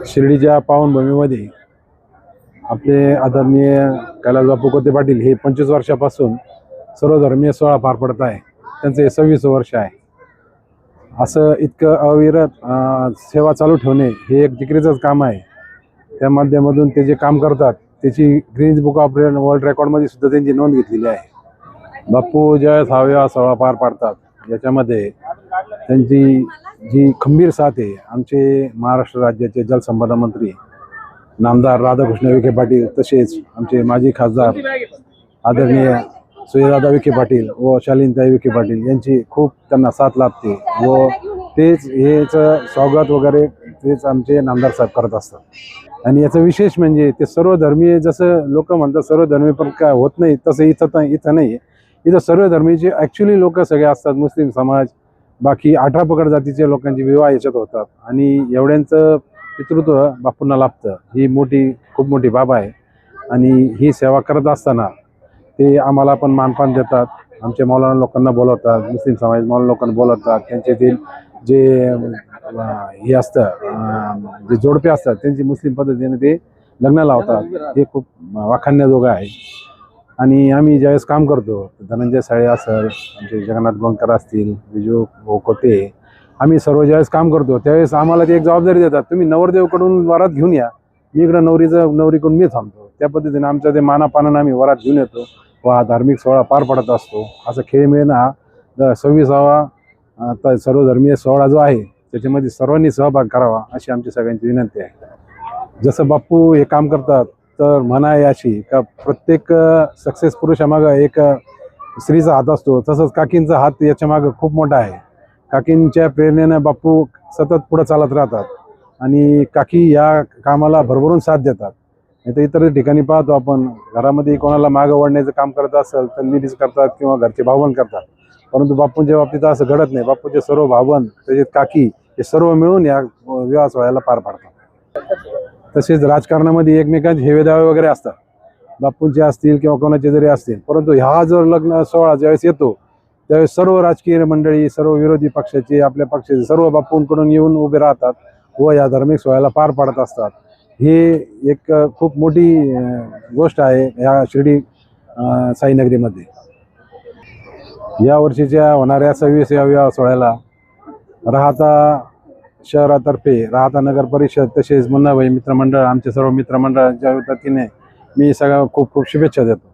शिर्डीच्या पावनभूमीमध्ये आपले आदरणीय कैलासबापू कोते पाटील हे 25 वर्षापासून सर्वधर्मीय सोहळा पार पडत आहे. त्यांचं हे 26 वर्ष आहे. असं इतकं अविरत सेवा चालू ठेवणे हे एक जिकरीचंच काम आहे. त्या माध्यमातून ते जे काम करतात त्याची ग्रीन्स बुक ऑफ वर्ल्ड रेकॉर्डमध्ये सुद्धा त्यांची नोंद घेतलेली आहे. बापू ज्यावेळेस हा सोहळा पार पाडतात याच्यामध्ये त्यांची जी खंबीर साथ आहे, आमचे महाराष्ट्र राज्याचे जलसंपदा मंत्री नामदार राधाकृष्ण विखे पाटील, तसेच आमचे माजी खासदार आदरणीय सुजयदादा विखे पाटील व शालीनताई विखे पाटील यांची खूप त्यांना साथ लाभते व तेच हेच स्वागत वगैरे तेच आमचे नामदार साहेब करत असतात. आणि याचं विशेष म्हणजे ते सर्व धर्मीय, जसं लोक म्हणतात सर्व धर्मीय पण काय होत नाही, तसं इथं नाही. इथं सर्व धर्मीचे ॲक्च्युली लोक सगळे असतात. मुस्लिम समाज, बाकी 18 पगड जातीच्या लोकांचे विवाह याच्यात होतात आणि एवढ्यांचं पितृत्व बापूंना लाभतं. ही खूप मोठी बाब आहे. आणि ही सेवा करत असताना ते आम्हाला पण मानपान देतात. आमच्या मौलाना लोकांना बोलवतात, मुस्लिम समाज मौलाना लोकांना बोलवतात. त्यांच्यातील जे हे असतं, जे जोडपे असतात त्यांची मुस्लिम पद्धतीने ते लग्न लावतात. हे खूप वाखाणण्याजोगं आहे. आणि आम्ही ज्यावेळेस काम करतो, धनंजय साळे असेल, आमचे जगन्नाथ गोंदकर असतील, विजू कोते, आम्ही सर्व ज्यावेळेस काम करतो त्यावेळेस आम्हाला ते एक जबाबदारी देतात, तुम्ही नवरदेवकडून वरात घेऊन या, मी इकडं नवरीकडून मी थांबतो. त्या पद्धतीने आमच्या ते मानापानानं आम्ही वरात घेऊन येतो व हा धार्मिक सोहळा पार पडत असतो. असं खेळमेळ हा 26वा सर्वधर्मीय सोहळा जो आहे त्याच्यामध्ये सर्वांनी सहभाग करावा अशी आमची सगळ्यांची विनंती आहे. जसं बापू हे काम करतात तर म्हणा आहे अशी का प्रत्येक सक्सेस पुरुषामागं एक स्त्रीचा हात असतो, तसंच काकींचा हात याच्या मागं खूप मोठा आहे. काकींच्या प्रेरणेनं बापू सतत पुढे चालत राहतात आणि काकी या कामाला भरभरून साथ देतात. नाही तर इतर ठिकाणी पाहतो आपण, घरामध्ये कोणाला मागं वळण्याचं काम करत असेल तर लेडीज करतात किंवा घरचे भावबंद करतात. परंतु बापूंच्या बाबतीत असं घडत नाही. बापूचे सर्व भावबंद त्याच्यात काकी हे सर्व मिळून या विवाह सोहळ्याला पार पाडतात. तसेच राजकारणामध्ये एकमेकांचे हेवेदावे वगैरे असतात, बापूंचे असतील किंवा कोणाचे जरी असतील. परंतु हा जो लग्न सोहळा ज्यावेळेस येतो त्यावेळेस सर्व राजकीय मंडळी, सर्व विरोधी पक्षाचे, आपल्या पक्षाचे सर्व बापूंकडून येऊन उभे राहतात व या धार्मिक सोहळ्याला पार पाडत असतात. हे एक खूप मोठी गोष्ट आहे ह्या शिर्डी साईनगरीमध्ये. या वर्षीच्या होणाऱ्या 26व्या विवाह सोहळ्याला राहता शहरातर्फे, राहता नगर परिषद, तसेच मुन्नाभाई मित्रमंडळ, आमचे सर्व मित्रमंडळांच्या वतीने मी सगळ्या खूप खूप शुभेच्छा देतो.